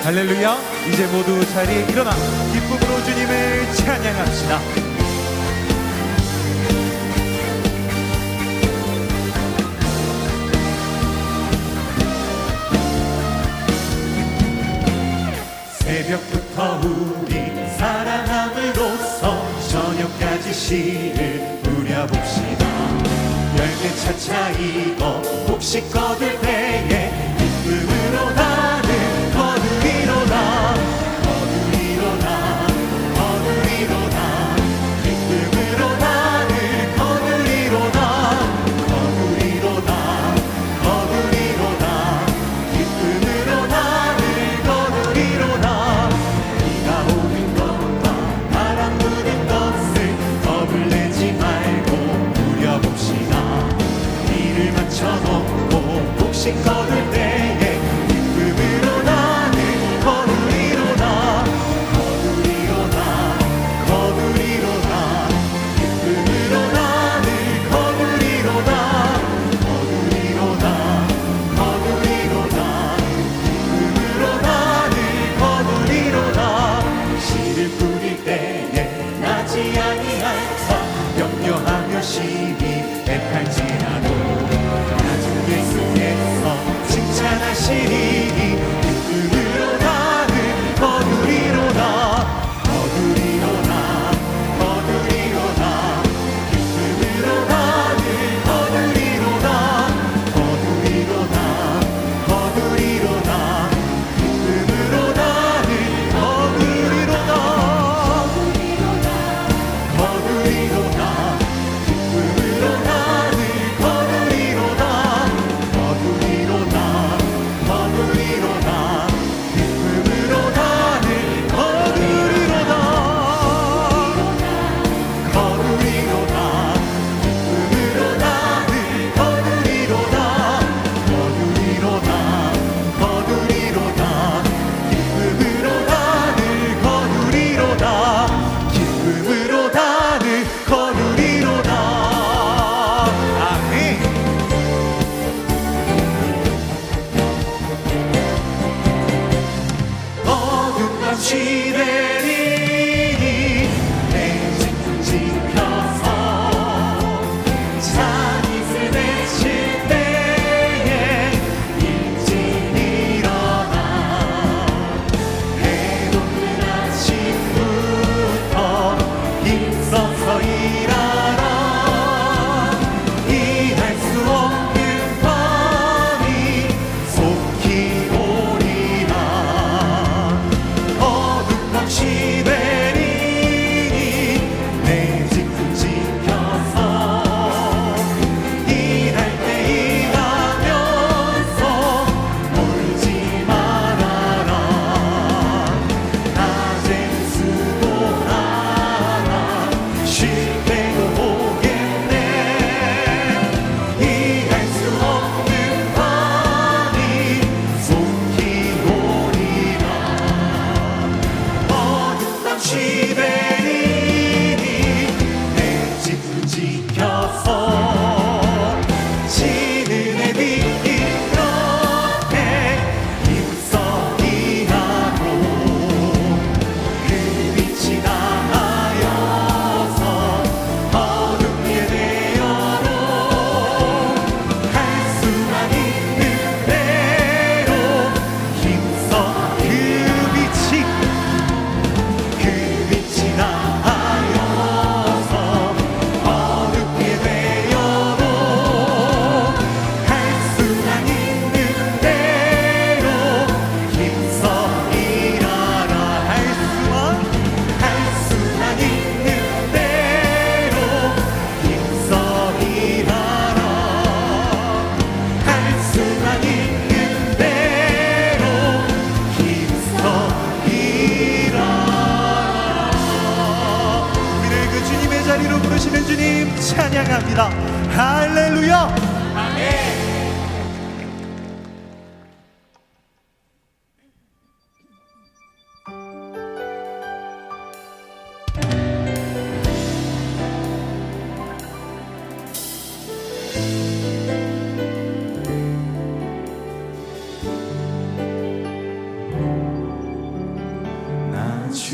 할렐루야. 이제 모두 자리에 일어나 기쁨으로 주님을 찬양합시다. 새벽부터 우리 사랑함으로써 저녁까지 시를 누려봅시다. 열매 차차 익어 곡식 거둘 때에 기쁨으로 나를 거두리로다. 거두리로다. 거두리로다. 기쁨으로 나를 거두리로다. 거두리로다. 거두리로다. 기쁨으로 나를 거두리로다. 비가 오는 것과 바람 부는 것을 겁을 내지 말고 누려봅시다. 이를 맞춰놓고 곡식 거둘 때에 기쁨으로 나를 거두리로다. 거두리로다. 거두리로다. 기쁨으로 나를 거두리로다. 거두리로다. 거두리로다. 기쁨으로 나를 거두리로다. 씨를 뿌릴 때에 나지 아니할까 염려하며 심히 애탈지라도 낮은 예수께서 칭찬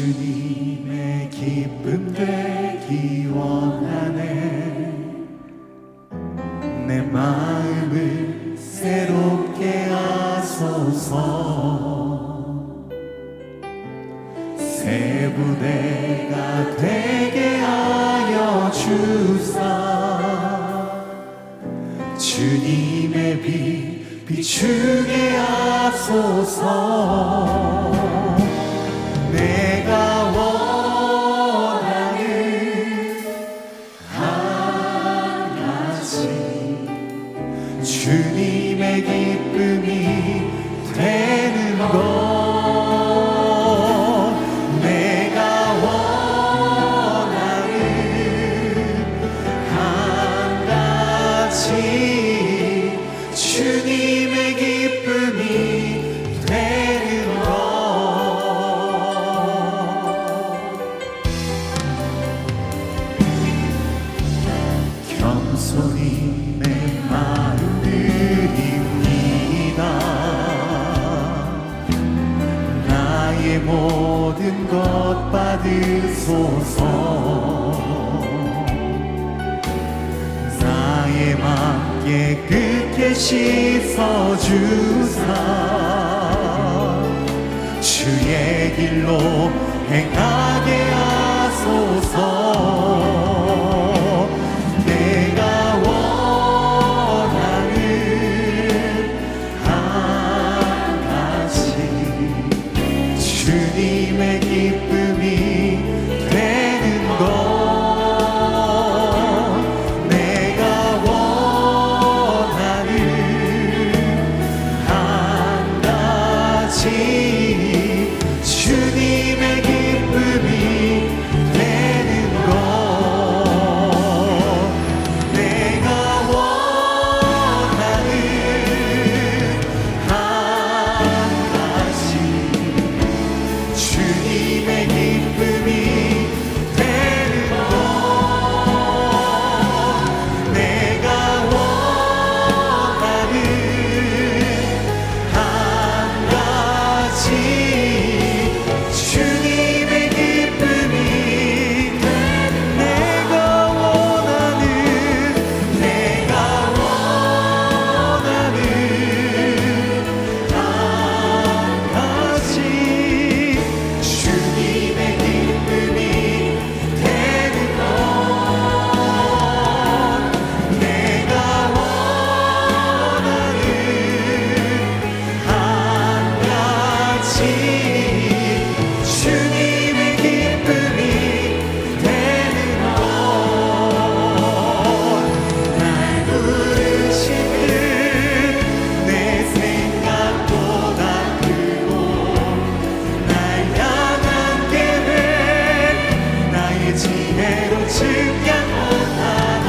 주님의 기쁨 되기 원하네. 내 마음을 새롭게 하소서. 새 부대가 되게 하여 주사. 주님의 빛 비추게 하소서. 내가 원하는 한 가지 주님의 기쁨이 되는 것. 내가 원하는 한 가지 주님의 기쁨이 되는 것. 겸손히 내 마음 드립니다. 나의 모든 것 받으소서. 나의 맘 깨끗게 씻어주사. 주의 길로 행하게 하소서. 내가 원하는 한 가지 주님의 기쁨이 되는 것. 내가 원하는 한 가지 주님의 기쁨이 되는 것. 내가 원하는 한 가지 주님의 기쁨이 되는 것. 내가 원하는 한 가지 주님의 기쁨이 내가 원하는 한 가지 주님의 기쁨이 되는 것. 내가 원하는 한 가지 주님의 기쁨이 되는 것. 날 부르신 뜻내 생각보다 크고 날 향한 계획 나의 지혜로 측량 못하나.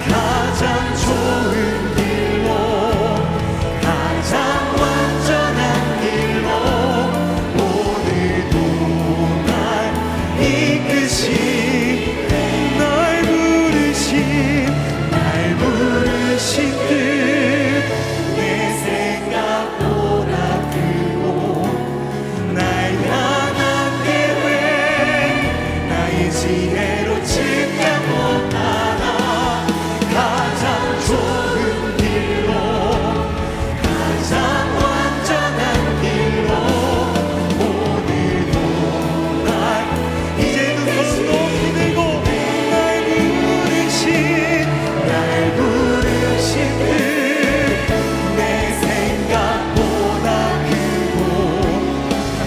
가장 좋은 길로 가장 완전한 길로 오늘도 날 이끄신 날 부르신 뜻 내 생각보다 크고 날 향한 계획 나의 지혜로 측량 못하나. 가장 좋은 길로 가장 완전한 길로 오늘도 날 이제 두 손 높이 들고 날 부르신 뜻 내 생각보다 크고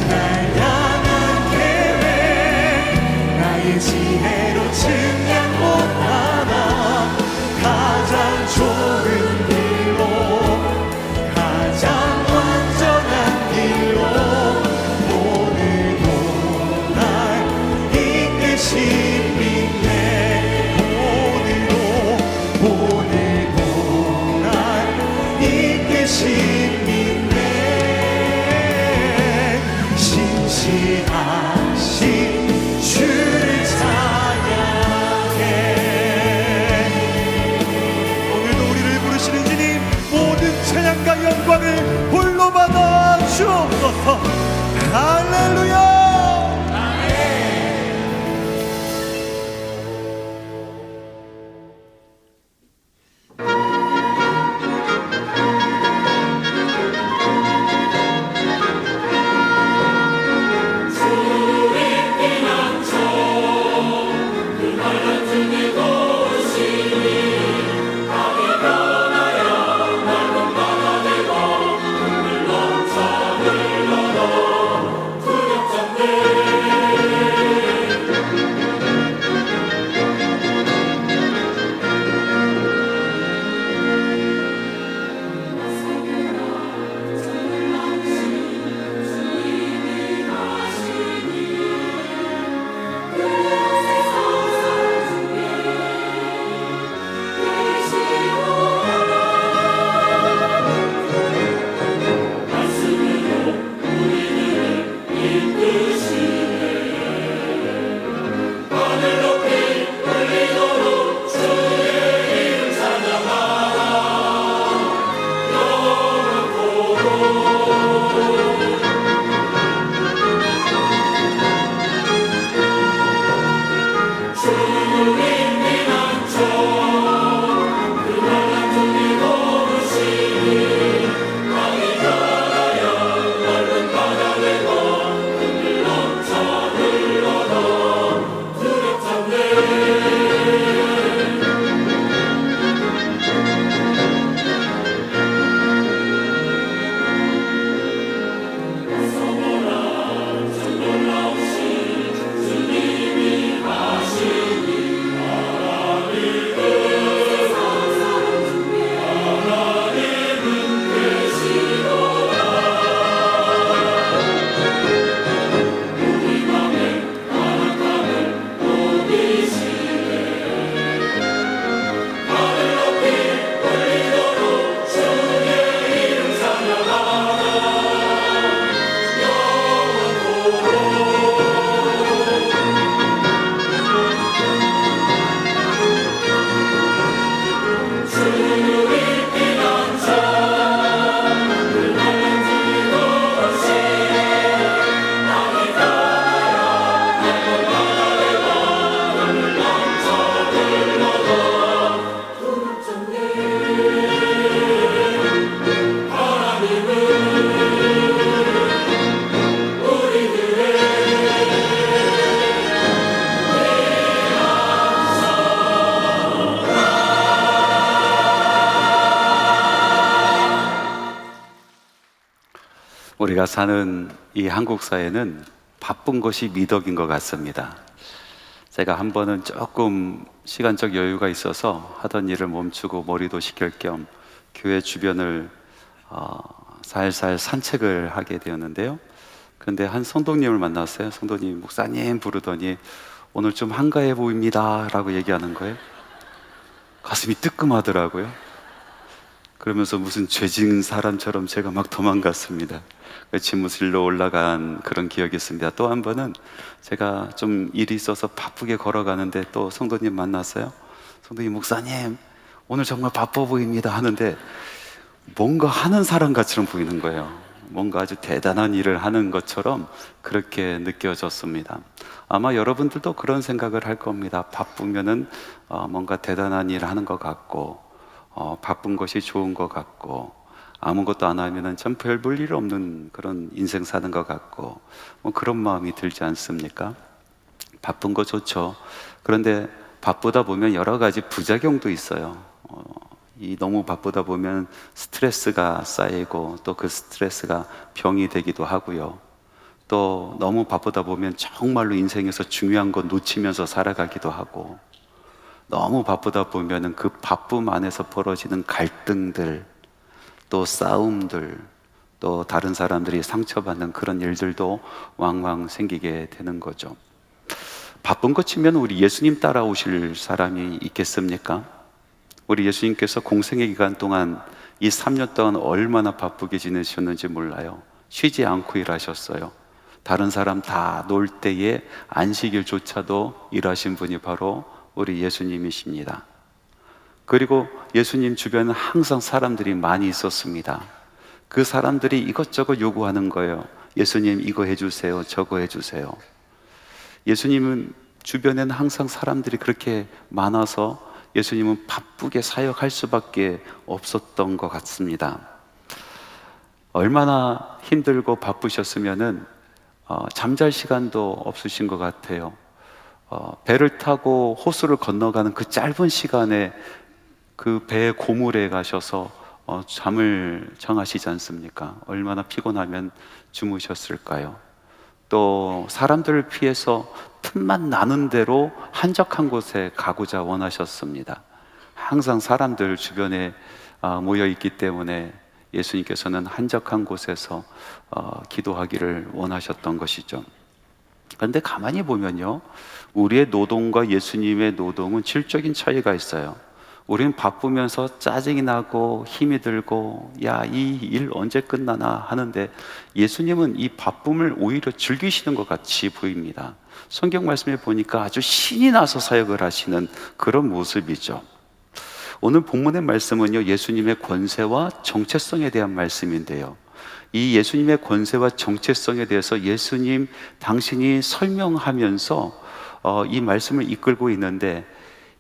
날 향한 계획 나의 지혜로 측량 못하나. 가장 좋은 길로 가장 완전한 길로 오늘도 날 이끄신 믿네. 오늘도 날 이끄신 믿네. 신실하신 주를 찬양해. 오늘도 우리를 부르시는 주님 모든 찬양과 영광을 홀로 받아 주옵소서. 할렐루야. 우리가 사는 이 한국 사회는 바쁜 것이 미덕인 것 같습니다. 제가 한 번은 조금 시간적 여유가 있어서 하던 일을 멈추고 머리도 식힐 겸 교회 주변을 살살 산책을 하게 되었는데요. 그런데 한 성도님을 만났어요. 성도님, 목사님 부르더니 오늘 좀 한가해 보입니다 라고 얘기하는 거예요. 가슴이 뜨끔하더라고요. 그러면서 무슨 죄진 사람처럼 제가 막 도망갔습니다. 집무실로 올라간 그런 기억이 있습니다. 또 한 번은 제가 좀 일이 있어서 바쁘게 걸어가는데 또 성도님 만났어요. 성도님, 목사님 오늘 정말 바빠 보입니다 하는데 뭔가 하는 사람같이 보이는 거예요. 뭔가 아주 대단한 일을 하는 것처럼 그렇게 느껴졌습니다. 아마 여러분들도 그런 생각을 할 겁니다. 바쁘면은 뭔가 대단한 일을 하는 것 같고 바쁜 것이 좋은 것 같고 아무것도 안 하면은 참 별 볼 일 없는 그런 인생 사는 것 같고 뭐 그런 마음이 들지 않습니까? 바쁜 거 좋죠. 그런데 바쁘다 보면 여러 가지 부작용도 있어요. 이 너무 바쁘다 보면 스트레스가 쌓이고 또 그 스트레스가 병이 되기도 하고요. 또 너무 바쁘다 보면 정말로 인생에서 중요한 거 놓치면서 살아가기도 하고, 너무 바쁘다 보면은 그 바쁨 안에서 벌어지는 갈등들, 또 싸움들, 또 다른 사람들이 상처받는 그런 일들도 왕왕 생기게 되는 거죠. 바쁜 거 치면 우리 예수님 따라오실 사람이 있겠습니까? 우리 예수님께서 공생의 기간 동안 이 3년 동안 얼마나 바쁘게 지내셨는지 몰라요. 쉬지 않고 일하셨어요. 다른 사람 다 놀 때에 안식일조차도 일하신 분이 바로 우리 예수님이십니다. 그리고 예수님 주변은 항상 사람들이 많이 있었습니다. 그 사람들이 이것저것 요구하는 거예요. 예수님 이거 해주세요, 저거 해주세요. 예수님은 주변에는 항상 사람들이 그렇게 많아서 예수님은 바쁘게 사역할 수밖에 없었던 것 같습니다. 얼마나 힘들고 바쁘셨으면은 잠잘 시간도 없으신 것 같아요. 배를 타고 호수를 건너가는 그 짧은 시간에 그 배의 고물에 가셔서 잠을 청하시지 않습니까? 얼마나 피곤하면 주무셨을까요? 또 사람들을 피해서 틈만 나는 대로 한적한 곳에 가고자 원하셨습니다. 항상 사람들 주변에 모여 있기 때문에 예수님께서는 한적한 곳에서 기도하기를 원하셨던 것이죠. 그런데 가만히 보면요, 우리의 노동과 예수님의 노동은 질적인 차이가 있어요. 우리는 바쁘면서 짜증이 나고 힘이 들고 야, 이 일 언제 끝나나 하는데 예수님은 이 바쁨을 오히려 즐기시는 것 같이 보입니다. 성경 말씀에 보니까 아주 신이 나서 사역을 하시는 그런 모습이죠. 오늘 본문의 말씀은요, 예수님의 권세와 정체성에 대한 말씀인데요, 이 예수님의 권세와 정체성에 대해서 예수님 당신이 설명하면서 이 말씀을 이끌고 있는데,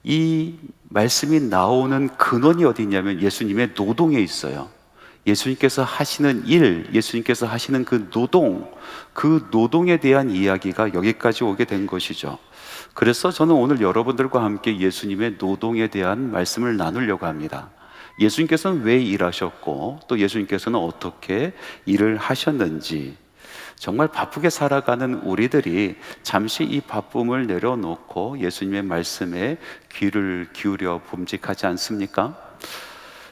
이 말씀이 나오는 근원이 어디 있냐면 예수님의 노동에 있어요. 예수님께서 하시는 일, 예수님께서 하시는 그 노동에 대한 이야기가 여기까지 오게 된 것이죠. 그래서 저는 오늘 여러분들과 함께 예수님의 노동에 대한 말씀을 나누려고 합니다. 예수님께서는 왜 일하셨고 또 예수님께서는 어떻게 일을 하셨는지, 정말 바쁘게 살아가는 우리들이 잠시 이 바쁨을 내려놓고 예수님의 말씀에 귀를 기울여 봄직하지 않습니까?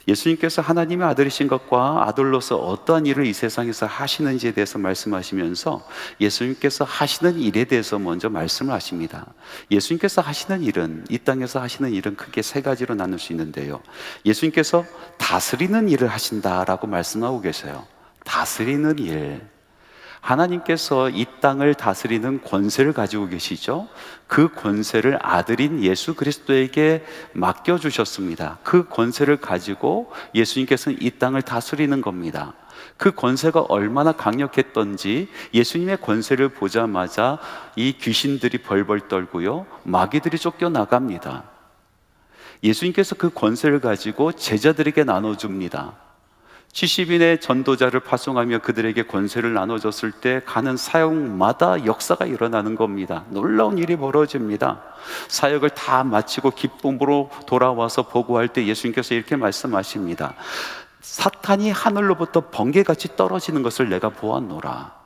예수님께서 하나님의 아들이신 것과 아들로서 어떠한 일을 이 세상에서 하시는지에 대해서 말씀하시면서 예수님께서 하시는 일에 대해서 먼저 말씀을 하십니다. 예수님께서 하시는 일은, 이 땅에서 하시는 일은 크게 세 가지로 나눌 수 있는데요, 예수님께서 다스리는 일을 하신다라고 말씀하고 계세요. 다스리는 일, 하나님께서 이 땅을 다스리는 권세를 가지고 계시죠. 그 권세를 아들인 예수 그리스도에게 맡겨주셨습니다. 그 권세를 가지고 예수님께서는 이 땅을 다스리는 겁니다. 그 권세가 얼마나 강력했던지 예수님의 권세를 보자마자 이 귀신들이 벌벌 떨고요, 마귀들이 쫓겨나갑니다. 예수님께서 그 권세를 가지고 제자들에게 나눠줍니다. 70인의 전도자를 파송하며 그들에게 권세를 나눠줬을 때 가는 사역마다 역사가 일어나는 겁니다. 놀라운 일이 벌어집니다. 사역을 다 마치고 기쁨으로 돌아와서 보고할 때 예수님께서 이렇게 말씀하십니다. 사탄이 하늘로부터 번개같이 떨어지는 것을 내가 보았노라.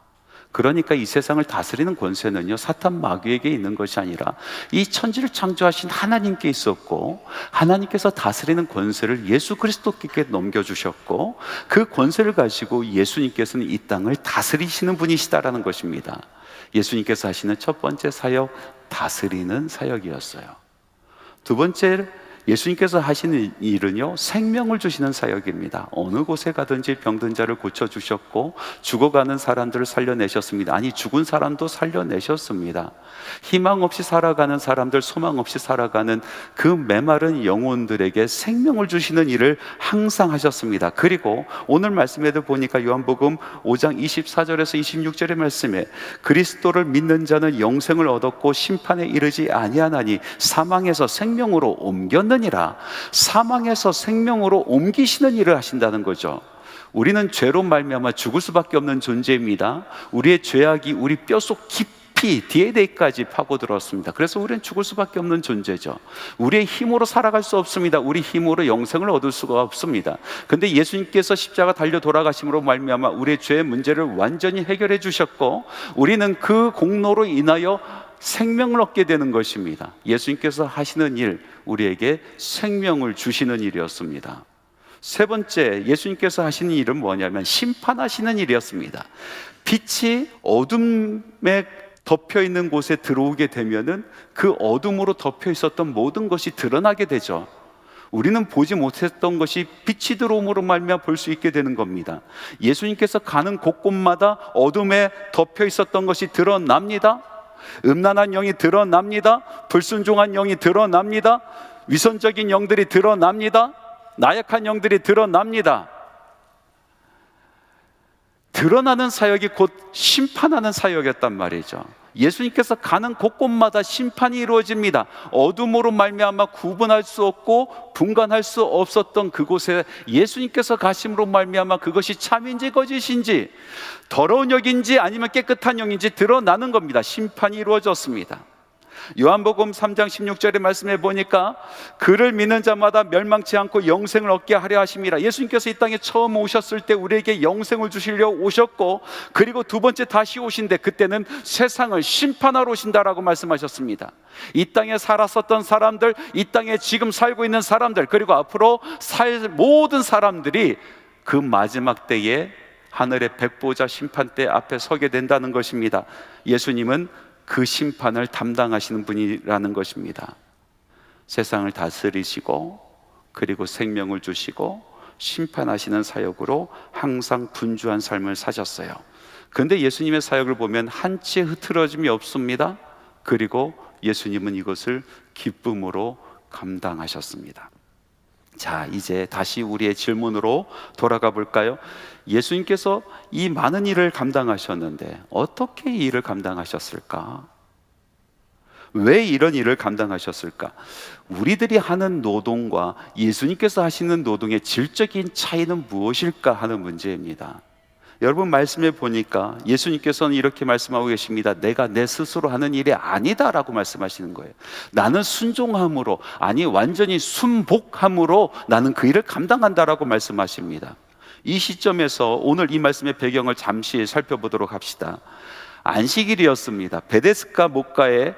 그러니까 이 세상을 다스리는 권세는요, 사탄 마귀에게 있는 것이 아니라 이 천지를 창조하신 하나님께 있었고, 하나님께서 다스리는 권세를 예수 그리스도께 넘겨주셨고, 그 권세를 가지고 예수님께서는 이 땅을 다스리시는 분이시다라는 것입니다. 예수님께서 하시는 첫 번째 사역, 다스리는 사역이었어요. 두 번째, 예수님께서 하시는 일은요, 생명을 주시는 사역입니다. 어느 곳에 가든지 병든 자를 고쳐주셨고, 죽어가는 사람들을 살려내셨습니다. 아니, 죽은 사람도 살려내셨습니다. 희망 없이 살아가는 사람들, 소망 없이 살아가는 그 메마른 영혼들에게 생명을 주시는 일을 항상 하셨습니다. 그리고 오늘 말씀에도 보니까 요한복음 5장 24절에서 26절의 말씀에 그리스도를 믿는 자는 영생을 얻었고 심판에 이르지 아니하나니 사망에서 생명으로 옮겼느니라. 사망에서 생명으로 옮기시는 일을 하신다는 거죠. 우리는 죄로 말미암아 죽을 수밖에 없는 존재입니다. 우리의 죄악이 우리 뼛속 깊이 DNA까지 파고들었습니다. 그래서 우리는 죽을 수밖에 없는 존재죠. 우리의 힘으로 살아갈 수 없습니다. 우리 힘으로 영생을 얻을 수가 없습니다. 근데 예수님께서 십자가 달려 돌아가심으로 말미암아 우리의 죄의 문제를 완전히 해결해 주셨고, 우리는 그 공로로 인하여 생명을 얻게 되는 것입니다. 예수님께서 하시는 일, 우리에게 생명을 주시는 일이었습니다. 세 번째, 예수님께서 하시는 일은 뭐냐면 심판하시는 일이었습니다. 빛이 어둠에 덮여 있는 곳에 들어오게 되면은 그 어둠으로 덮여 있었던 모든 것이 드러나게 되죠. 우리는 보지 못했던 것이 빛이 들어옴으로 말미암아 볼 수 있게 되는 겁니다. 예수님께서 가는 곳곳마다 어둠에 덮여 있었던 것이 드러납니다. 음란한 영이 드러납니다. 불순종한 영이 드러납니다. 위선적인 영들이 드러납니다. 나약한 영들이 드러납니다. 드러나는 사역이 곧 심판하는 사역이었단 말이죠. 예수님께서 가는 곳곳마다 심판이 이루어집니다. 어둠으로 말미암아 구분할 수 없고 분간할 수 없었던 그곳에 예수님께서 가심으로 말미암아 그것이 참인지 거짓인지, 더러운 영인지 아니면 깨끗한 영인지 드러나는 겁니다. 심판이 이루어졌습니다. 요한복음 3장 16절의 말씀에 보니까 그를 믿는 자마다 멸망치 않고 영생을 얻게 하려 하심이라. 예수님께서 이 땅에 처음 오셨을 때 우리에게 영생을 주시려 오셨고, 그리고 두 번째 다시 오신데 그때는 세상을 심판하러 오신다라고 말씀하셨습니다. 이 땅에 살았었던 사람들, 이 땅에 지금 살고 있는 사람들, 그리고 앞으로 살 모든 사람들이 그 마지막 때에 하늘의 백보자 심판대 앞에 서게 된다는 것입니다. 예수님은 그 심판을 담당하시는 분이라는 것입니다. 세상을 다스리시고, 그리고 생명을 주시고 심판하시는 사역으로 항상 분주한 삶을 사셨어요. 그런데 예수님의 사역을 보면 한치의 흐트러짐이 없습니다. 그리고 예수님은 이것을 기쁨으로 감당하셨습니다. 자, 이제 다시 우리의 질문으로 돌아가 볼까요? 예수님께서 이 많은 일을 감당하셨는데 어떻게 이 일을 감당하셨을까? 왜 이런 일을 감당하셨을까? 우리들이 하는 노동과 예수님께서 하시는 노동의 질적인 차이는 무엇일까 하는 문제입니다. 여러분, 말씀에 보니까 예수님께서는 이렇게 말씀하고 계십니다. 내가 내 스스로 하는 일이 아니다라고 말씀하시는 거예요. 나는 순종함으로, 아니 완전히 순복함으로 나는 그 일을 감당한다라고 말씀하십니다. 이 시점에서 오늘 이 말씀의 배경을 잠시 살펴보도록 합시다. 안식일이었습니다. 베데스다 목가에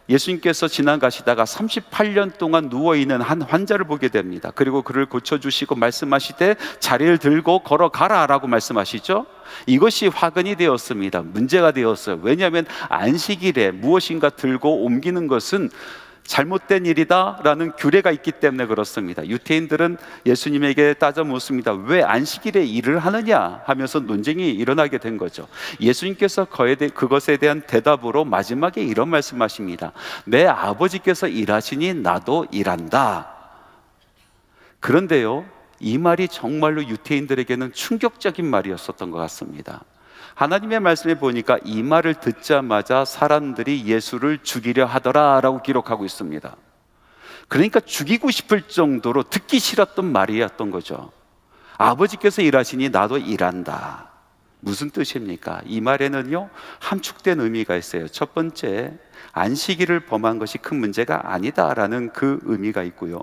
예수님께서 지나가시다가 38년 동안 누워있는 한 환자를 보게 됩니다. 그리고 그를 고쳐주시고 말씀하시되 자리를 들고 걸어가라 라고 말씀하시죠. 이것이 화근이 되었습니다. 문제가 되었어요. 왜냐하면 안식일에 무엇인가 들고 옮기는 것은 잘못된 일이다 라는 규례가 있기 때문에 그렇습니다. 유태인들은 예수님에게 따져 묻습니다. 왜 안식일에 일을 하느냐 하면서 논쟁이 일어나게 된 거죠. 예수님께서 그것에 대한 대답으로 마지막에 이런 말씀하십니다. 내 아버지께서 일하시니 나도 일한다. 그런데요, 이 말이 정말로 유태인들에게는 충격적인 말이었었던 것 같습니다. 하나님의 말씀에 보니까 이 말을 듣자마자 사람들이 예수를 죽이려 하더라라고 기록하고 있습니다. 그러니까 죽이고 싶을 정도로 듣기 싫었던 말이었던 거죠. 아버지께서 일하시니 나도 일한다. 무슨 뜻입니까? 이 말에는요, 함축된 의미가 있어요. 첫 번째, 안식일을 범한 것이 큰 문제가 아니다라는 그 의미가 있고요.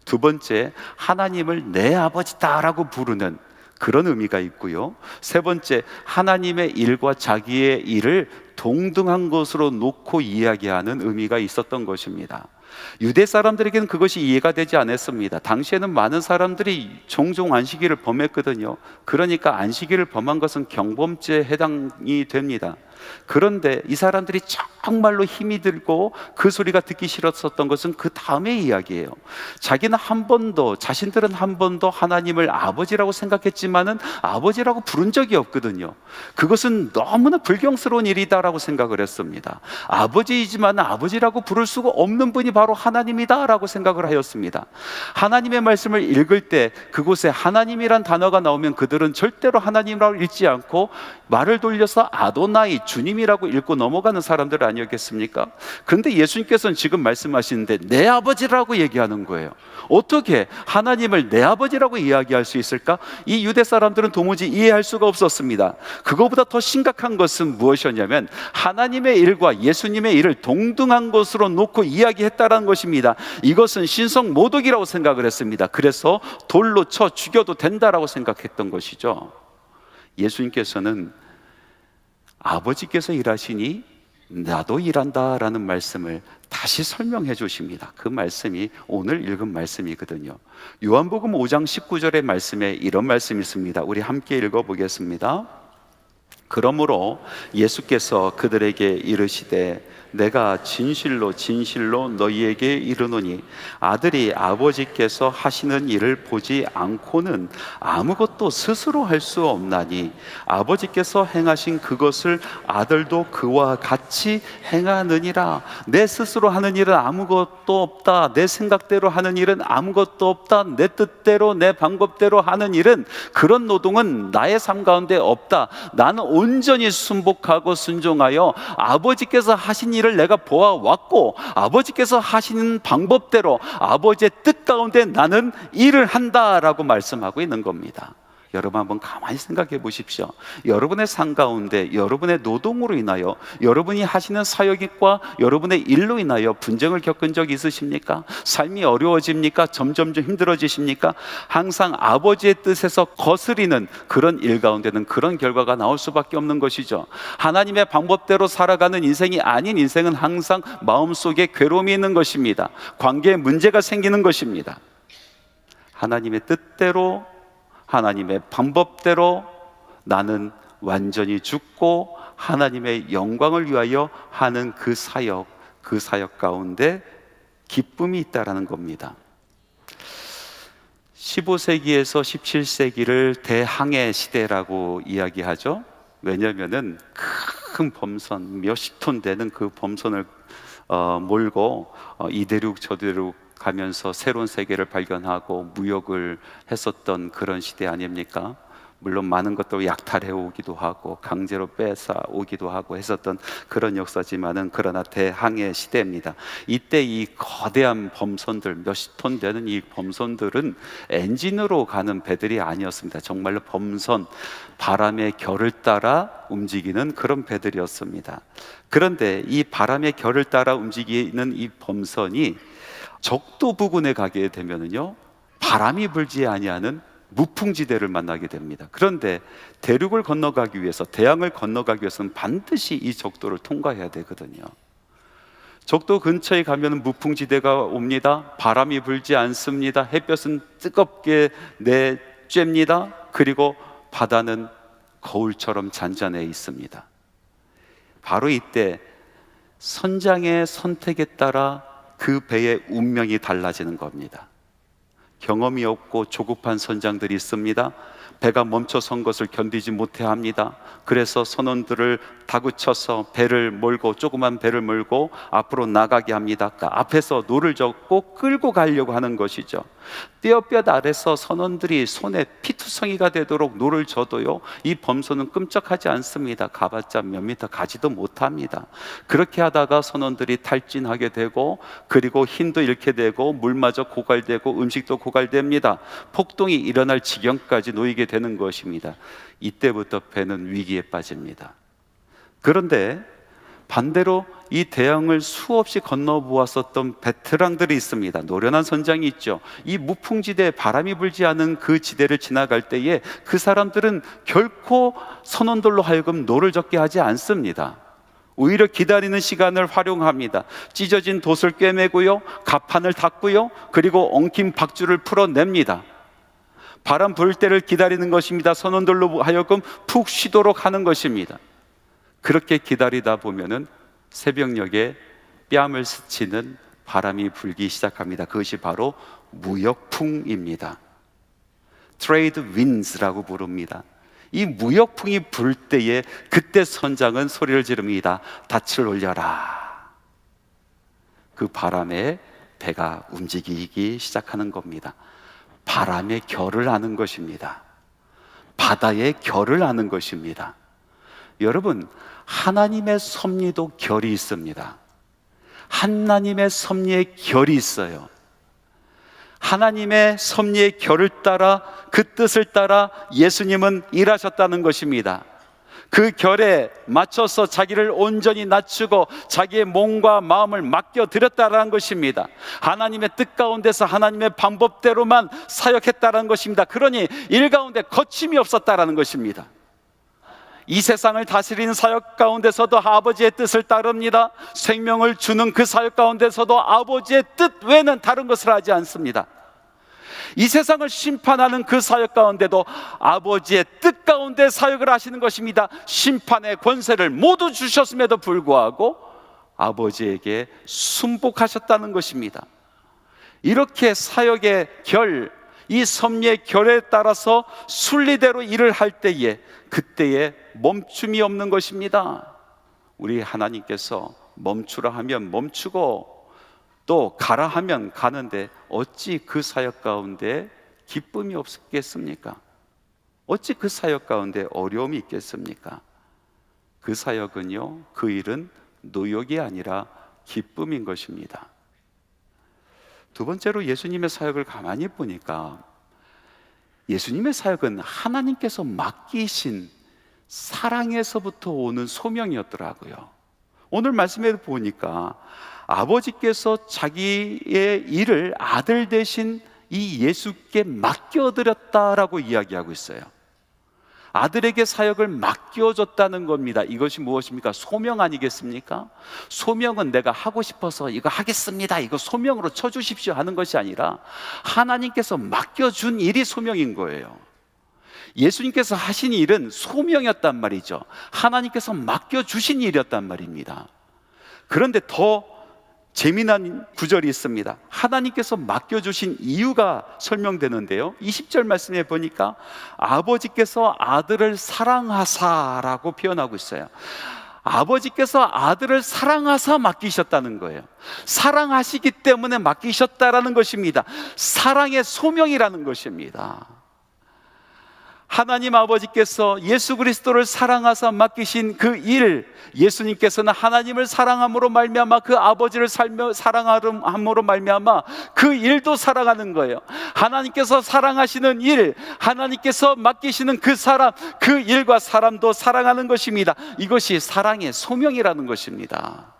두 번째, 하나님을 내 아버지다라고 부르는 그런 의미가 있고요. 세 번째, 하나님의 일과 자기의 일을 동등한 것으로 놓고 이야기하는 의미가 있었던 것입니다. 유대 사람들에게는 그것이 이해가 되지 않았습니다. 당시에는 많은 사람들이 종종 안식일을 범했거든요. 그러니까 안식일을 범한 것은 경범죄에 해당이 됩니다. 그런데 이 사람들이 정말로 힘이 들고 그 소리가 듣기 싫었었던 것은 그 다음의 이야기예요. 자신들은 한 번도 하나님을 아버지라고 생각했지만은 아버지라고 부른 적이 없거든요. 그것은 너무나 불경스러운 일이다라고 생각을 했습니다. 아버지이지만 아버지라고 부를 수가 없는 분이 바로 하나님이다라고 생각을 하였습니다. 하나님의 말씀을 읽을 때 그곳에 하나님이란 단어가 나오면 그들은 절대로 하나님이라고 읽지 않고 말을 돌려서 아도나이, 주님이라고 읽고 넘어가는 사람들 아니었겠습니까? 그런데 예수님께서는 지금 말씀하시는데 내 아버지라고 얘기하는 거예요. 어떻게 하나님을 내 아버지라고 이야기할 수 있을까? 이 유대 사람들은 도무지 이해할 수가 없었습니다. 그거보다 더 심각한 것은 무엇이었냐면 하나님의 일과 예수님의 일을 동등한 것으로 놓고 이야기했다는 것입니다. 이것은 신성 모독이라고 생각을 했습니다. 그래서 돌로 쳐 죽여도 된다라고 생각했던 것이죠. 예수님께서는 아버지께서 일하시니 나도 일한다라는 말씀을 다시 설명해 주십니다. 그 말씀이 오늘 읽은 말씀이거든요. 요한복음 5장 19절의 말씀에 이런 말씀이 있습니다. 우리 함께 읽어보겠습니다. 그러므로 예수께서 그들에게 이르시되 내가 진실로 진실로 너희에게 이르노니 아들이 아버지께서 하시는 일을 보지 않고는 아무것도 스스로 할 수 없나니 아버지께서 행하신 그것을 아들도 그와 같이 행하느니라. 내 스스로 하는 일은 아무것도 없다. 내 생각대로 하는 일은 아무것도 없다. 내 뜻대로 내 방법대로 하는 일은, 그런 노동은 나의 삶 가운데 없다. 나는 온전히 순복하고 순종하여 아버지께서 하신 일을 내가 보아왔고 아버지께서 하시는 방법대로 아버지의 뜻 가운데 나는 일을 한다라고 말씀하고 있는 겁니다. 여러분 한번 가만히 생각해 보십시오. 여러분의 삶 가운데 여러분의 노동으로 인하여, 여러분이 하시는 사역과 여러분의 일로 인하여 분쟁을 겪은 적 있으십니까? 삶이 어려워집니까? 점점 힘들어지십니까? 항상 아버지의 뜻에서 거스리는 그런 일 가운데는 그런 결과가 나올 수밖에 없는 것이죠. 하나님의 방법대로 살아가는 인생이 아닌 인생은 항상 마음속에 괴로움이 있는 것입니다. 관계에 문제가 생기는 것입니다. 하나님의 뜻대로, 하나님의 방법대로 나는 완전히 죽고 하나님의 영광을 위하여 하는 그 사역 가운데 기쁨이 있다라는 겁니다. 15세기에서 17세기를 대항해 시대라고 이야기하죠. 왜냐하면 큰 범선, 몇십 톤 되는 그 범선을 몰고 이대륙 저대륙 가면서 새로운 세계를 발견하고 무역을 했었던 그런 시대 아닙니까? 물론 많은 것도 약탈해 오기도 하고 강제로 뺏어 오기도 하고 했었던 그런 역사지만은, 그러나 대항해 시대입니다. 이때 이 거대한 범선들, 몇십 톤 되는 이 범선들은 엔진으로 가는 배들이 아니었습니다. 정말로 범선, 바람의 결을 따라 움직이는 그런 배들이었습니다. 그런데 이 바람의 결을 따라 움직이는 이 범선이 적도 부근에 가게 되면은요, 바람이 불지 아니하는 무풍지대를 만나게 됩니다. 그런데 대륙을 건너가기 위해서, 대양을 건너가기 위해서는 반드시 이 적도를 통과해야 되거든요. 적도 근처에 가면 무풍지대가 옵니다. 바람이 불지 않습니다. 햇볕은 뜨겁게 내쬐입니다. 그리고 바다는 거울처럼 잔잔해 있습니다. 바로 이때 선장의 선택에 따라 그 배의 운명이 달라지는 겁니다. 경험이 없고 조급한 선장들이 있습니다. 배가 멈춰선 것을 견디지 못해 합니다. 그래서 선원들을 다그쳐서 배를 몰고, 조그만 배를 몰고 앞으로 나가게 합니다. 그러니까 앞에서 노를 젓고 끌고 가려고 하는 것이죠. 뼈뼈 아래서 선원들이 손에 피투성이가 되도록 노를 져도요, 이 범선은 끔찍하지 않습니다. 가봤자 몇 미터 가지도 못합니다. 그렇게 하다가 선원들이 탈진하게 되고, 그리고 힘도 잃게 되고, 물마저 고갈되고 음식도 고갈됩니다. 폭동이 일어날 지경까지 놓이게 되는 것입니다. 이때부터 배는 위기에 빠집니다. 그런데 반대로 이 대양을 수없이 건너보았었던 베테랑들이 있습니다. 노련한 선장이 있죠. 이 무풍지대에 바람이 불지 않은 그 지대를 지나갈 때에 그 사람들은 결코 선원들로 하여금 노를 젓게 하지 않습니다. 오히려 기다리는 시간을 활용합니다. 찢어진 돛을 꿰매고요, 갑판을 닫고요, 그리고 엉킨 박줄을 풀어냅니다. 바람 불 때를 기다리는 것입니다. 선원들로 하여금 푹 쉬도록 하는 것입니다. 그렇게 기다리다 보면은 새벽녘에 뺨을 스치는 바람이 불기 시작합니다. 그것이 바로 무역풍입니다. 트레이드 윈즈라고 부릅니다. 이 무역풍이 불 때에 그때 선장은 소리를 지릅니다. 닻을 올려라. 그 바람에 배가 움직이기 시작하는 겁니다. 바람의 결을 아는 것입니다. 바다의 결을 아는 것입니다. 여러분, 하나님의 섭리도 결이 있습니다. 하나님의 섭리의 결이 있어요. 하나님의 섭리의 결을 따라, 그 뜻을 따라 예수님은 일하셨다는 것입니다. 그 결에 맞춰서 자기를 온전히 낮추고 자기의 몸과 마음을 맡겨드렸다는 것입니다. 하나님의 뜻 가운데서 하나님의 방법대로만 사역했다는 것입니다. 그러니 일 가운데 거침이 없었다는 것입니다. 이 세상을 다스리는 사역 가운데서도 아버지의 뜻을 따릅니다. 생명을 주는 그 사역 가운데서도 아버지의 뜻 외에는 다른 것을 하지 않습니다. 이 세상을 심판하는 그 사역 가운데도 아버지의 뜻 가운데 사역을 하시는 것입니다. 심판의 권세를 모두 주셨음에도 불구하고 아버지에게 순복하셨다는 것입니다. 이렇게 사역의 결, 이 섭리의 결에 따라서 순리대로 일을 할 때에 그때에 멈춤이 없는 것입니다. 우리 하나님께서 멈추라 하면 멈추고 또 가라 하면 가는데 어찌 그 사역 가운데 기쁨이 없겠습니까? 어찌 그 사역 가운데 어려움이 있겠습니까? 그 사역은요, 그 일은 노역이 아니라 기쁨인 것입니다. 두 번째로 예수님의 사역을 가만히 보니까 예수님의 사역은 하나님께서 맡기신 사랑에서부터 오는 소명이었더라고요. 오늘 말씀에 보니까 아버지께서 자기의 일을 아들 대신 이 예수께 맡겨드렸다라고 이야기하고 있어요. 아들에게 사역을 맡겨줬다는 겁니다. 이것이 무엇입니까? 소명 아니겠습니까? 소명은 내가 하고 싶어서 이거 하겠습니다, 이거 소명으로 쳐주십시오 하는 것이 아니라 하나님께서 맡겨준 일이 소명인 거예요. 예수님께서 하신 일은 소명이었단 말이죠. 하나님께서 맡겨주신 일이었단 말입니다. 그런데 더 재미난 구절이 있습니다. 하나님께서 맡겨주신 이유가 설명되는데요, 20절 말씀에 보니까 아버지께서 아들을 사랑하사라고 표현하고 있어요. 아버지께서 아들을 사랑하사 맡기셨다는 거예요. 사랑하시기 때문에 맡기셨다라는 것입니다. 사랑의 소명이라는 것입니다. 하나님 아버지께서 예수 그리스도를 사랑하사 맡기신 그 일, 예수님께서는 하나님을 사랑함으로 말미암아 그 아버지를 사랑함으로 말미암아 그 일도 사랑하는 거예요. 하나님께서 사랑하시는 일, 하나님께서 맡기시는 그 사람, 그 일과 사람도 사랑하는 것입니다. 이것이 사랑의 소명이라는 것입니다.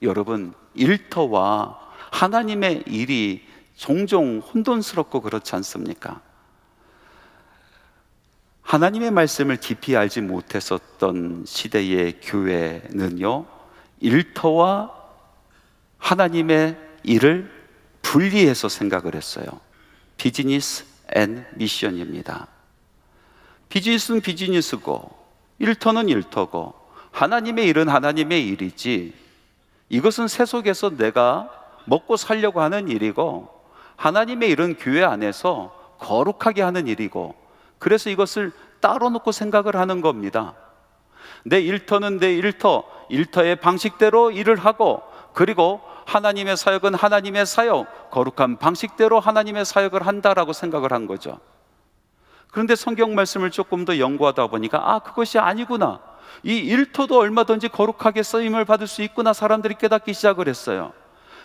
여러분, 일터와 하나님의 일이 종종 혼돈스럽고 그렇지 않습니까? 하나님의 말씀을 깊이 알지 못했었던 시대의 교회는요, 일터와 하나님의 일을 분리해서 생각을 했어요. 비즈니스 앤 미션입니다. 비즈니스는 비즈니스고 일터는 일터고 하나님의 일은 하나님의 일이지, 이것은 세속에서 내가 먹고 살려고 하는 일이고 하나님의 일은 교회 안에서 거룩하게 하는 일이고, 그래서 이것을 따로 놓고 생각을 하는 겁니다. 내 일터는 내 일터, 일터의 방식대로 일을 하고, 그리고 하나님의 사역은 하나님의 사역, 거룩한 방식대로 하나님의 사역을 한다라고 생각을 한 거죠. 그런데 성경 말씀을 조금 더 연구하다 보니까 그것이 아니구나, 이 일터도 얼마든지 거룩하게 쓰임을 받을 수 있구나, 사람들이 깨닫기 시작을 했어요.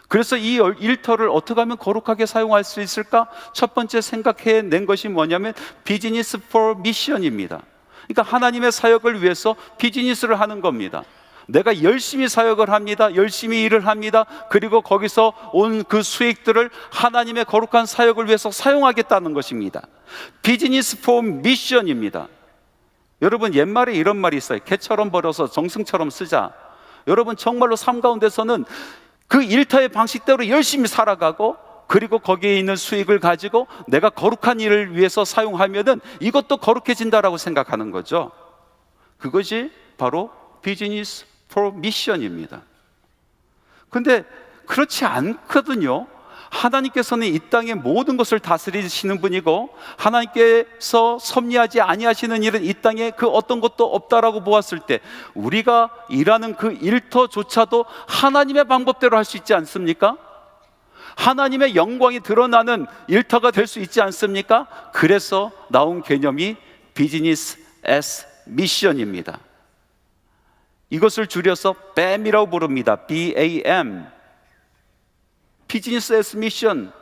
그래서 이 일터를 어떻게 하면 거룩하게 사용할 수 있을까? 첫 번째 생각해낸 것이 뭐냐면 비즈니스 포 미션입니다. 그러니까 하나님의 사역을 위해서 비즈니스를 하는 겁니다. 내가 열심히 사역을 합니다. 열심히 일을 합니다. 그리고 거기서 온 그 수익들을 하나님의 거룩한 사역을 위해서 사용하겠다는 것입니다. 비즈니스 포 미션입니다. 여러분, 옛말에 이런 말이 있어요. 개처럼 벌어서 정승처럼 쓰자. 여러분, 정말로 삶 가운데서는 그 일터의 방식대로 열심히 살아가고, 그리고 거기에 있는 수익을 가지고 내가 거룩한 일을 위해서 사용하면은 이것도 거룩해진다라고 생각하는 거죠. 그것이 바로 비즈니스 포 미션입니다. 근데 그렇지 않거든요. 하나님께서는 이 땅의 모든 것을 다스리시는 분이고, 하나님께서 섭리하지 아니하시는 일은 이 땅에 그 어떤 것도 없다라고 보았을 때, 우리가 일하는 그 일터조차도 하나님의 방법대로 할 수 있지 않습니까? 하나님의 영광이 드러나는 일터가 될 수 있지 않습니까? 그래서 나온 개념이 비즈니스 as 미션입니다. 이것을 줄여서 BAM이라고 부릅니다. BAM. 비즈니스 as 미션.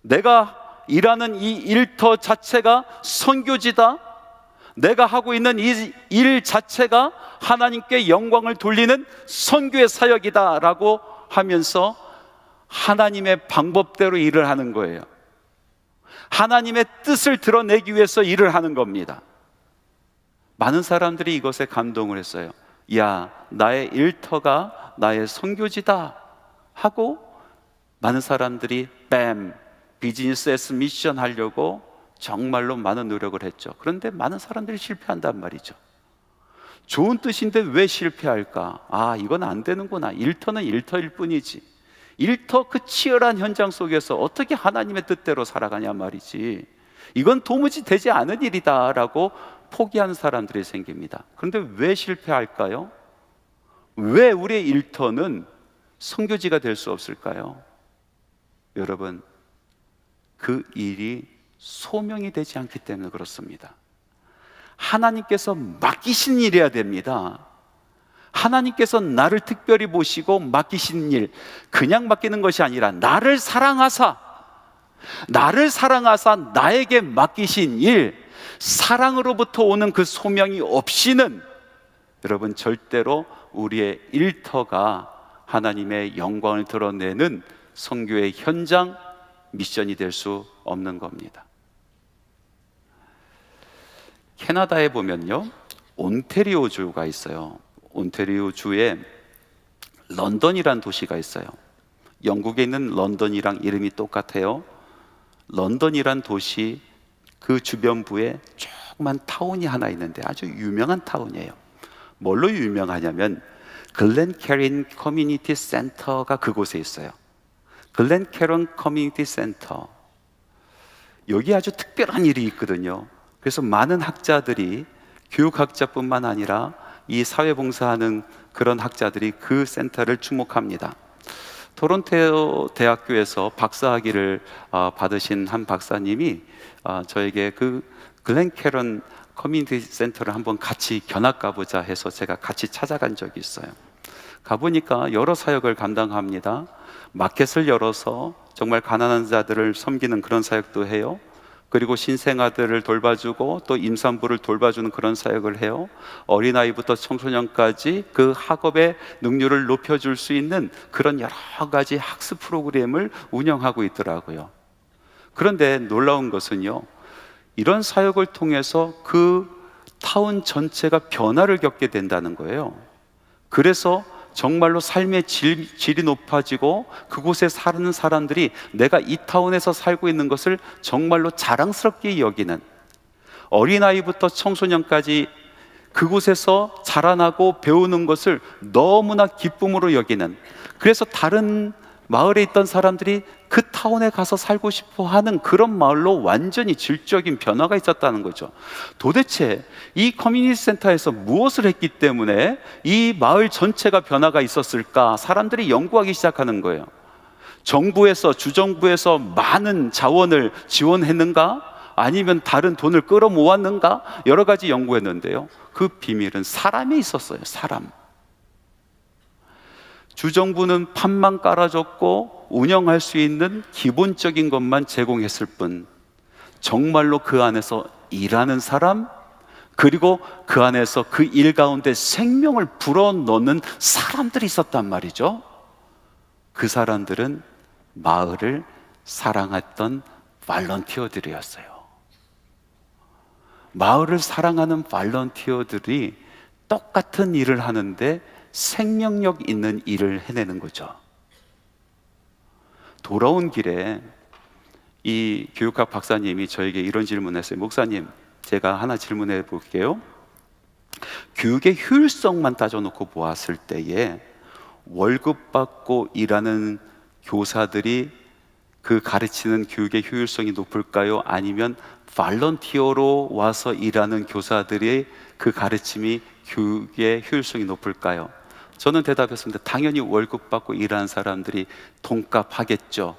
내가 일하는 이 일터 자체가 선교지다. 내가 하고 있는 이 일 자체가 하나님께 영광을 돌리는 선교의 사역이다 라고 하면서 하나님의 방법대로 일을 하는 거예요. 하나님의 뜻을 드러내기 위해서 일을 하는 겁니다. 많은 사람들이 이것에 감동을 했어요. 야, 나의 일터가 나의 선교지다 하고 많은 사람들이 BAM, 비즈니스 as 미션 하려고 정말로 많은 노력을 했죠. 그런데 많은 사람들이 실패한단 말이죠. 좋은 뜻인데 왜 실패할까? 아, 이건 안 되는구나. 일터는 일터일 뿐이지. 일터 그 치열한 현장 속에서 어떻게 하나님의 뜻대로 살아가냐 말이지. 이건 도무지 되지 않은 일이다 라고 포기하는 사람들이 생깁니다. 그런데 왜 실패할까요? 왜 우리의 일터는 선교지가 될 수 없을까요? 여러분, 그 일이 소명이 되지 않기 때문에 그렇습니다. 하나님께서 맡기신 일이어야 됩니다. 하나님께서 나를 특별히 보시고 맡기신 일, 그냥 맡기는 것이 아니라 나를 사랑하사 나에게 맡기신 일, 사랑으로부터 오는 그 소명이 없이는 여러분 절대로 우리의 일터가 하나님의 영광을 드러내는 선교의 현장 미션이 될 수 없는 겁니다. 캐나다에 보면요, 온태리오 주가 있어요. 온태리오 주에 런던이란 도시가 있어요. 영국에 있는 런던이랑 이름이 똑같아요. 런던이란 도시 그 주변부에 조그만 타운이 하나 있는데 아주 유명한 타운이에요. 뭘로 유명하냐면 글렌캐런 커뮤니티 센터가 그곳에 있어요. 글렌캐런 커뮤니티 센터. 여기 아주 특별한 일이 있거든요. 그래서 많은 학자들이, 교육학자뿐만 아니라 이 사회봉사하는 그런 학자들이 그 센터를 주목합니다. 토론토 대학교에서 박사학위를 받으신 한 박사님이 저에게 그 글렌캐런 커뮤니티 센터를 한번 같이 견학 가보자 해서 제가 같이 찾아간 적이 있어요. 가보니까 여러 사역을 감당합니다. 마켓을 열어서 정말 가난한 자들을 섬기는 그런 사역도 해요. 그리고 신생아들을 돌봐주고 또 임산부를 돌봐주는 그런 사역을 해요. 어린아이부터 청소년까지 그 학업의 능률을 높여줄 수 있는 그런 여러 가지 학습 프로그램을 운영하고 있더라고요. 그런데 놀라운 것은요, 이런 사역을 통해서 그 타운 전체가 변화를 겪게 된다는 거예요. 그래서 정말로 삶의 질이 높아지고 그곳에 사는 사람들이 내가 이 타운에서 살고 있는 것을 정말로 자랑스럽게 여기는, 어린아이부터 청소년까지 그곳에서 자라나고 배우는 것을 너무나 기쁨으로 여기는, 그래서 다른 마을에 있던 사람들이 그 타운에 가서 살고 싶어 하는 그런 마을로 완전히 질적인 변화가 있었다는 거죠. 도대체 이 커뮤니티 센터에서 무엇을 했기 때문에 이 마을 전체가 변화가 있었을까? 사람들이 연구하기 시작하는 거예요. 정부에서, 주정부에서 많은 자원을 지원했는가? 아니면 다른 돈을 끌어모았는가? 여러 가지 연구했는데요, 그 비밀은 사람에 있었어요. 사람. 주정부는 판만 깔아줬고 운영할 수 있는 기본적인 것만 제공했을 뿐, 정말로 그 안에서 일하는 사람, 그리고 그 안에서 그 일 가운데 생명을 불어넣는 사람들이 있었단 말이죠. 그 사람들은 마을을 사랑했던 발런티어들이었어요. 마을을 사랑하는 발런티어들이 똑같은 일을 하는데 생명력 있는 일을 해내는 거죠. 돌아온 길에 이 교육학 박사님이 저에게 이런 질문을 했어요. 목사님, 제가 하나 질문해 볼게요. 교육의 효율성만 따져놓고 보았을 때에 월급 받고 일하는 교사들이 그 가르치는 교육의 효율성이 높을까요? 아니면 발런티어로 와서 일하는 교사들의 그 가르침이 교육의 효율성이 높을까요? 저는 대답했습니다. 당연히 월급 받고 일하는 사람들이 돈값 하겠죠.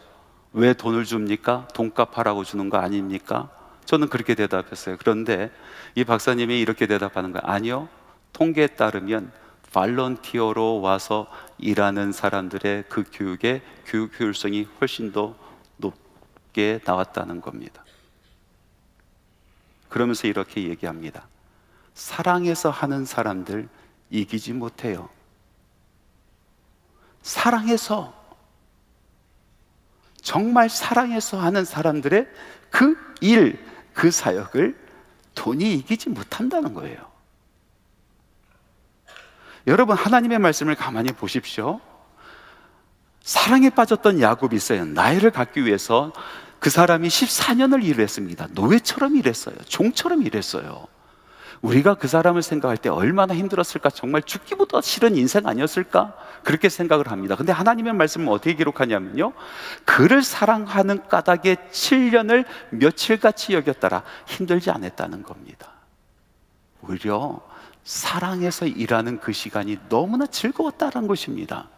왜 돈을 줍니까? 돈값 하라고 주는 거 아닙니까? 저는 그렇게 대답했어요. 그런데 이 박사님이 이렇게 대답하는 거예요. 아니요, 통계에 따르면 발런티어로 와서 일하는 사람들의 그 교육의 교육 효율성이 훨씬 더 높게 나왔다는 겁니다. 그러면서 이렇게 얘기합니다. 사랑해서 하는 사람들 이기지 못해요. 사랑해서, 정말 사랑해서 하는 사람들의 그 일, 그 사역을 돈이 이기지 못한다는 거예요. 여러분, 하나님의 말씀을 가만히 보십시오. 사랑에 빠졌던 야곱이 있어요. 나이를 갖기 위해서 그 사람이 14년을 일을 했습니다. 노예처럼 일했어요. 종처럼 일했어요. 우리가 그 사람을 생각할 때 얼마나 힘들었을까? 정말 죽기보다 싫은 인생 아니었을까? 그렇게 생각을 합니다. 근데 하나님의 말씀은 어떻게 기록하냐면요, 그를 사랑하는 까닭에 7년을 며칠같이 여겼더라. 힘들지 않았다는 겁니다. 오히려 사랑해서 일하는 그 시간이 너무나 즐거웠다는 것입니다.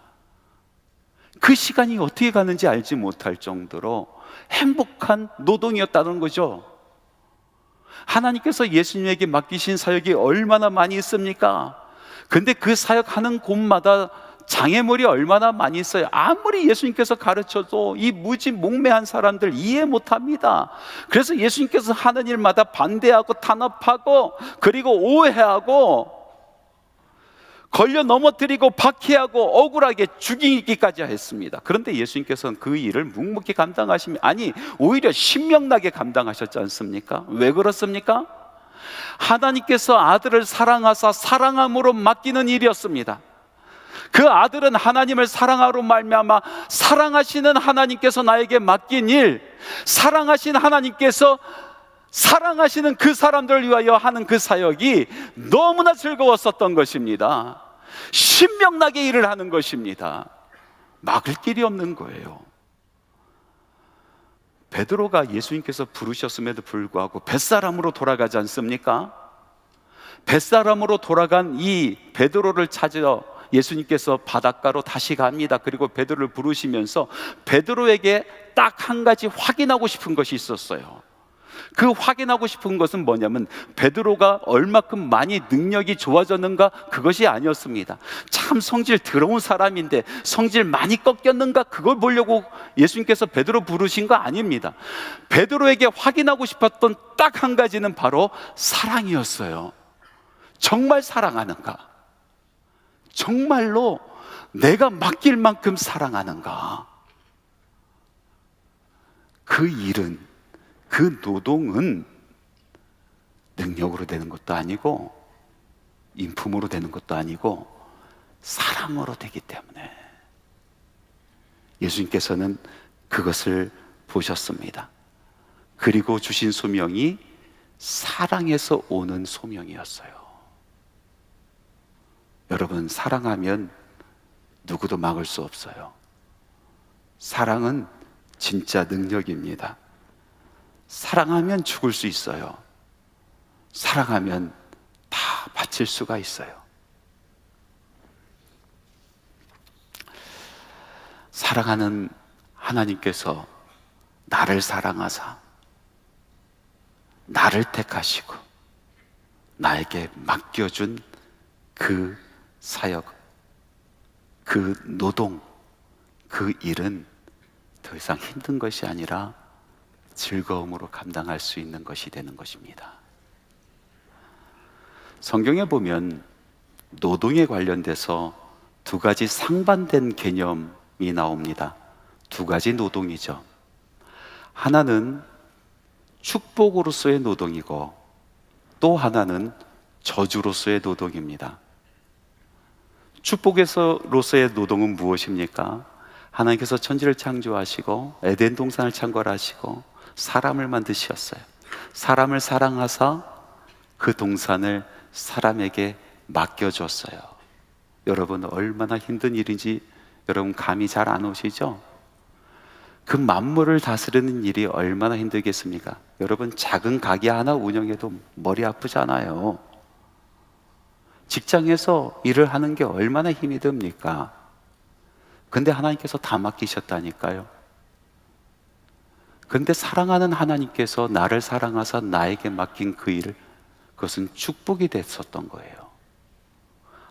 그 시간이 어떻게 가는지 알지 못할 정도로 행복한 노동이었다는 거죠. 하나님께서 예수님에게 맡기신 사역이 얼마나 많이 있습니까? 근데 그 사역하는 곳마다 장애물이 얼마나 많이 있어요. 아무리 예수님께서 가르쳐도 이 무지몽매한 사람들 이해 못합니다. 그래서 예수님께서 하는 일마다 반대하고 탄압하고 그리고 오해하고 걸려 넘어뜨리고 박해하고 억울하게 죽이기까지 했습니다. 그런데 예수님께서는 그 일을 묵묵히 감당하시며, 아니 오히려 신명나게 감당하셨지 않습니까? 왜 그렇습니까? 하나님께서 아들을 사랑하사 사랑함으로 맡기는 일이었습니다. 그 아들은 하나님을 사랑하로 말미암아 사랑하시는 하나님께서 나에게 맡긴 일, 사랑하신 하나님께서 사랑하시는 그 사람들을 위하여 하는 그 사역이 너무나 즐거웠었던 것입니다. 신명나게 일을 하는 것입니다. 막을 길이 없는 거예요. 베드로가 예수님께서 부르셨음에도 불구하고 뱃사람으로 돌아가지 않습니까? 뱃사람으로 돌아간 이 베드로를 찾아 예수님께서 바닷가로 다시 갑니다. 그리고 베드로를 부르시면서 베드로에게 딱 한 가지 확인하고 싶은 것이 있었어요. 그 확인하고 싶은 것은 뭐냐면 베드로가 얼마큼 많이 능력이 좋아졌는가, 그것이 아니었습니다. 참 성질 더러운 사람인데 성질 많이 꺾였는가, 그걸 보려고 예수님께서 베드로 부르신 거 아닙니다. 베드로에게 확인하고 싶었던 딱 한 가지는 바로 사랑이었어요. 정말 사랑하는가? 정말로 내가 맡길 만큼 사랑하는가? 그 일은, 그 노동은 능력으로 되는 것도 아니고 인품으로 되는 것도 아니고 사랑으로 되기 때문에 예수님께서는 그것을 보셨습니다. 그리고 주신 소명이 사랑에서 오는 소명이었어요. 여러분, 사랑하면 누구도 막을 수 없어요. 사랑은 진짜 능력입니다. 사랑하면 죽을 수 있어요. 사랑하면 다 바칠 수가 있어요. 사랑하는 하나님께서 나를 사랑하사 나를 택하시고 나에게 맡겨준 그 사역, 그 노동, 그 일은 더 이상 힘든 것이 아니라 즐거움으로 감당할 수 있는 것이 되는 것입니다. 성경에 보면 노동에 관련돼서 두 가지 상반된 개념이 나옵니다. 두 가지 노동이죠. 하나는 축복으로서의 노동이고 또 하나는 저주로서의 노동입니다. 축복으로서의 노동은 무엇입니까? 하나님께서 천지를 창조하시고 에덴 동산을 창궐하시고 사람을 만드셨어요. 사람을 사랑하사 그 동산을 사람에게 맡겨줬어요. 여러분, 얼마나 힘든 일인지 여러분 감이 잘 안 오시죠? 그 만물을 다스리는 일이 얼마나 힘들겠습니까? 여러분, 작은 가게 하나 운영해도 머리 아프잖아요. 직장에서 일을 하는 게 얼마나 힘이 듭니까? 근데 하나님께서 다 맡기셨다니까요. 근데 사랑하는 하나님께서 나를 사랑하사 나에게 맡긴 그 일을, 그것은 축복이 됐었던 거예요.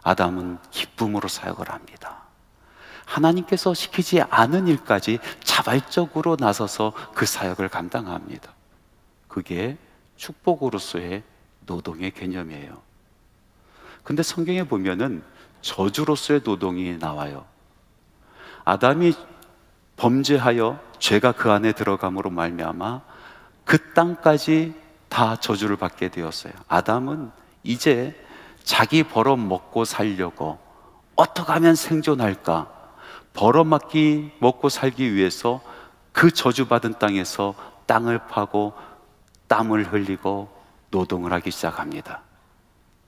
아담은 기쁨으로 사역을 합니다. 하나님께서 시키지 않은 일까지 자발적으로 나서서 그 사역을 감당합니다. 그게 축복으로서의 노동의 개념이에요. 근데 성경에 보면은 저주로서의 노동이 나와요. 아담이 범죄하여 죄가 그 안에 들어감으로 말미암아 그 땅까지 다 저주를 받게 되었어요. 아담은 이제 자기 벌어 먹고 살려고 어떻게 하면 생존할까? 벌어먹기 먹고 살기 위해서 그 저주받은 땅에서 땅을 파고 땀을 흘리고 노동을 하기 시작합니다.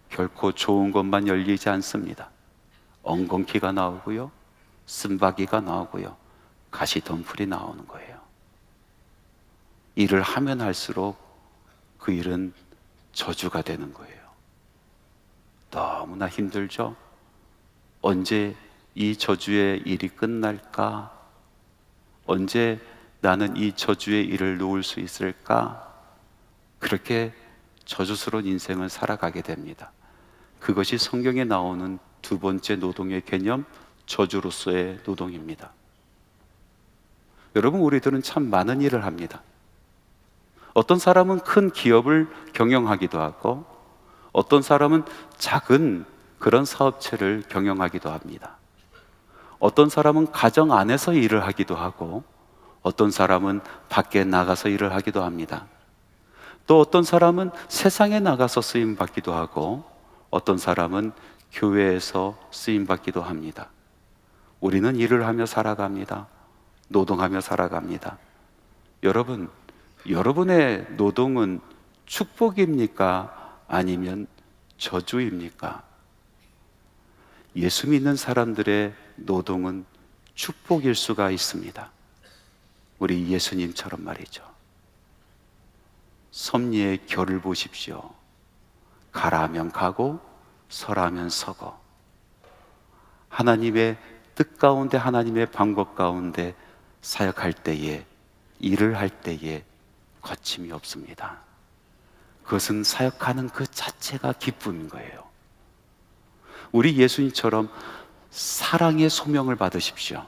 결코 좋은 것만 열리지 않습니다. 엉겅퀴가 나오고요, 쓴바귀가 나오고요, 가시덤불이 나오는 거예요. 일을 하면 할수록 그 일은 저주가 되는 거예요. 너무나 힘들죠? 언제 이 저주의 일이 끝날까? 언제 나는 이 저주의 일을 놓을 수 있을까? 그렇게 저주스러운 인생을 살아가게 됩니다. 그것이 성경에 나오는 두 번째 노동의 개념, 저주로서의 노동입니다. 여러분, 우리들은 참 많은 일을 합니다. 어떤 사람은 큰 기업을 경영하기도 하고 어떤 사람은 작은 그런 사업체를 경영하기도 합니다. 어떤 사람은 가정 안에서 일을 하기도 하고 어떤 사람은 밖에 나가서 일을 하기도 합니다. 또 어떤 사람은 세상에 나가서 쓰임받기도 하고 어떤 사람은 교회에서 쓰임받기도 합니다. 우리는 일을 하며 살아갑니다. 노동하며 살아갑니다. 여러분, 여러분의 노동은 축복입니까? 아니면 저주입니까? 예수 믿는 사람들의 노동은 축복일 수가 있습니다. 우리 예수님처럼 말이죠. 섭리의 결을 보십시오. 가라 하면 가고 서라 하면 서고 하나님의 뜻 가운데 하나님의 방법 가운데 사역할 때에 일을 할 때에 거침이 없습니다. 그것은 사역하는 그 자체가 기쁨인 거예요. 우리 예수님처럼 사랑의 소명을 받으십시오.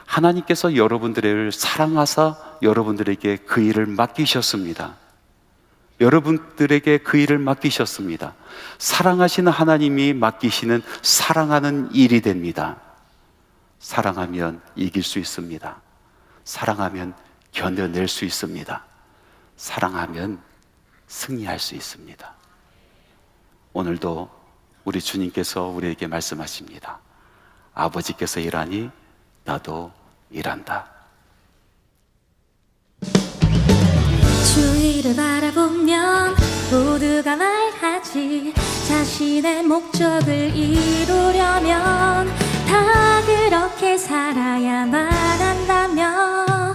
하나님께서 여러분들을 사랑하사 여러분들에게 그 일을 맡기셨습니다. 여러분들에게 그 일을 맡기셨습니다. 사랑하시는 하나님이 맡기시는 사랑하는 일이 됩니다. 사랑하면 이길 수 있습니다. 사랑하면 견뎌낼 수 있습니다. 사랑하면 승리할 수 있습니다. 오늘도 우리 주님께서 우리에게 말씀하십니다. 아버지께서 일하니 나도 일한다. 주위를 바라보면 모두가 말하지 자신의 목적을 이루려면 다 그렇게 살아야만 한다며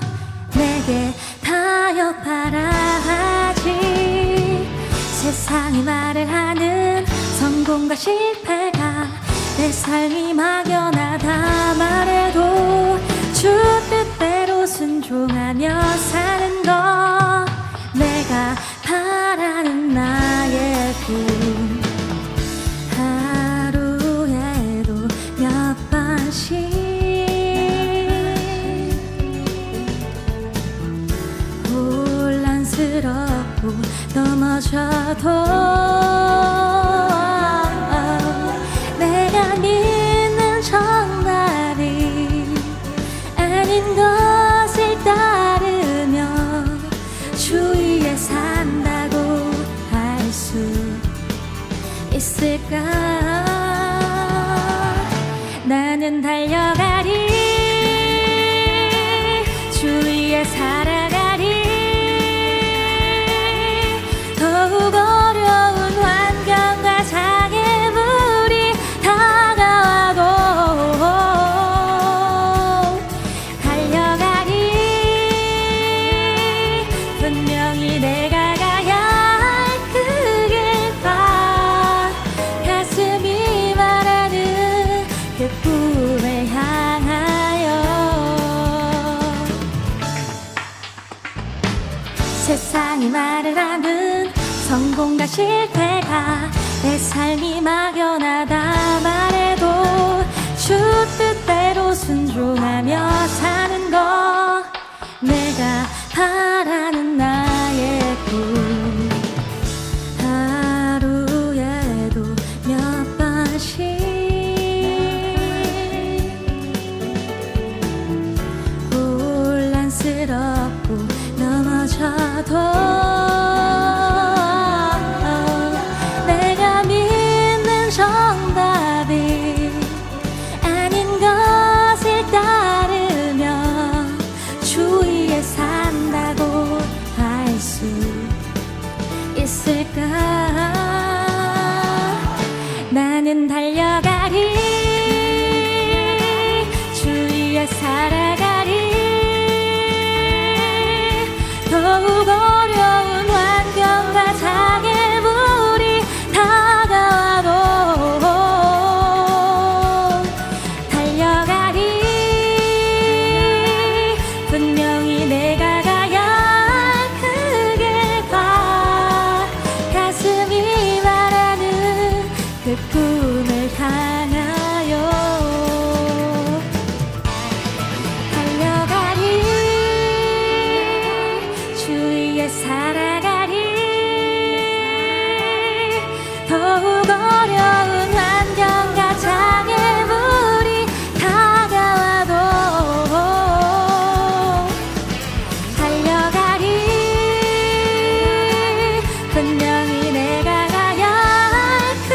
내게 타협하라 하지. 세상이 말을 하는 성공과 실패가 내 삶이 막연하다 말해도 주 뜻대로 순종하며 사는 것 내가 바라는 나의 꿈. 하루에도 몇 번 있을까? 나는 달려가리, 주위에 살아가리. 더욱 어려운 환경과 장애물이 다가와도 달려가리. 분명히 내가 가야 할 그 길과 가슴이 말하는 그 꿈을 향하여 세상이 말을 하는 성공과 실패가 내 삶이 막연하다 말해도 주 뜻대로 순종하며 사는 거 내가 바라는 나의 꿈. 하루에도 몇 번씩 혼란스럽고 넘어져도 내가 믿는 정답이 아닌 것을 따르며 주위에 산다고 할 수 있을까? 나는 달려가리, 주위에 살아가리. 더욱 어려운 환경과 장애물이 다가와도 달려가리. 분명히 내가 가야 할 그 길과 가슴이 말하는 그 꿈을 향하여 달려가리. 주위에 살아가리. 더욱 어려운 환경과 장애물이 다가와도 달려가리. 분명히 내가 가야 할 그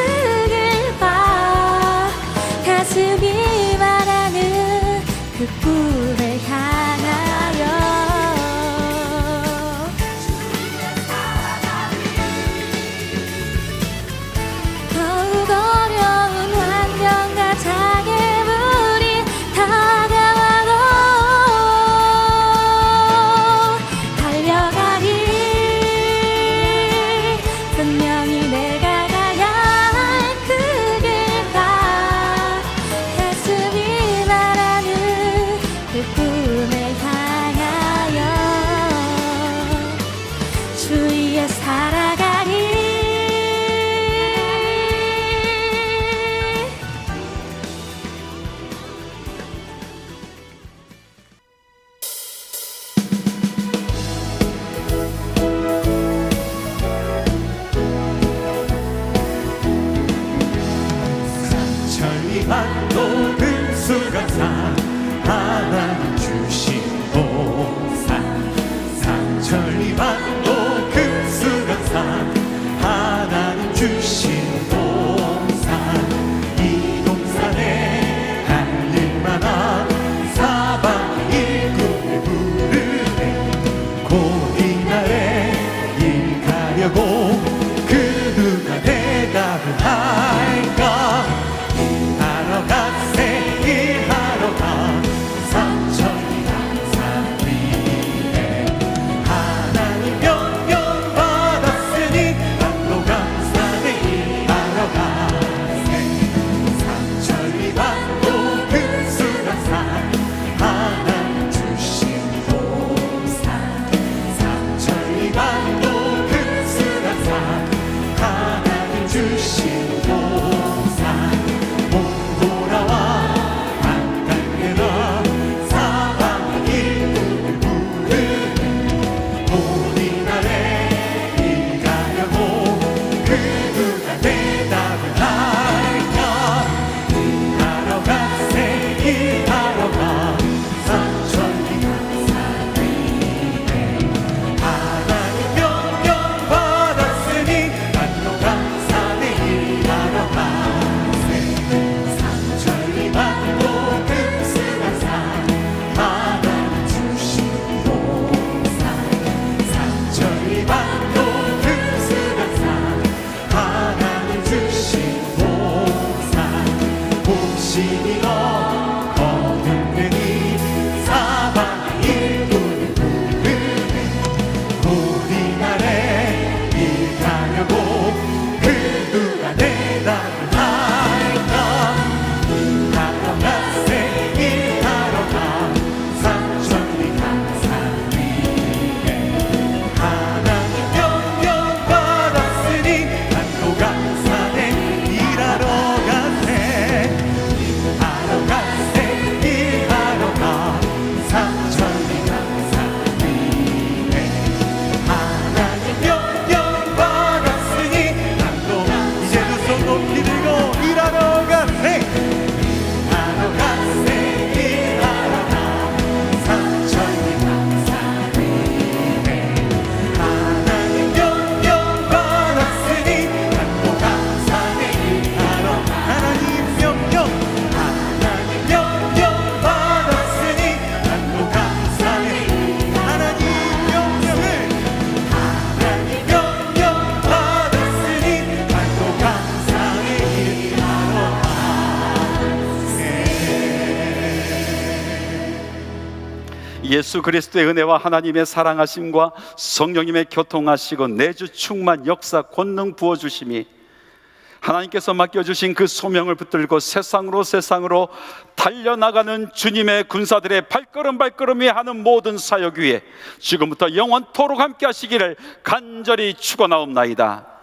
예수 그리스도의 은혜와 하나님의 사랑하심과 성령님의 교통하시고 내주 충만 역사 권능 부어주심이 하나님께서 맡겨주신 그 소명을 붙들고 세상으로 달려나가는 주님의 군사들의 발걸음이 하는 모든 사역 위에 지금부터 영원토록 함께 하시기를 간절히 축원하옵나이다.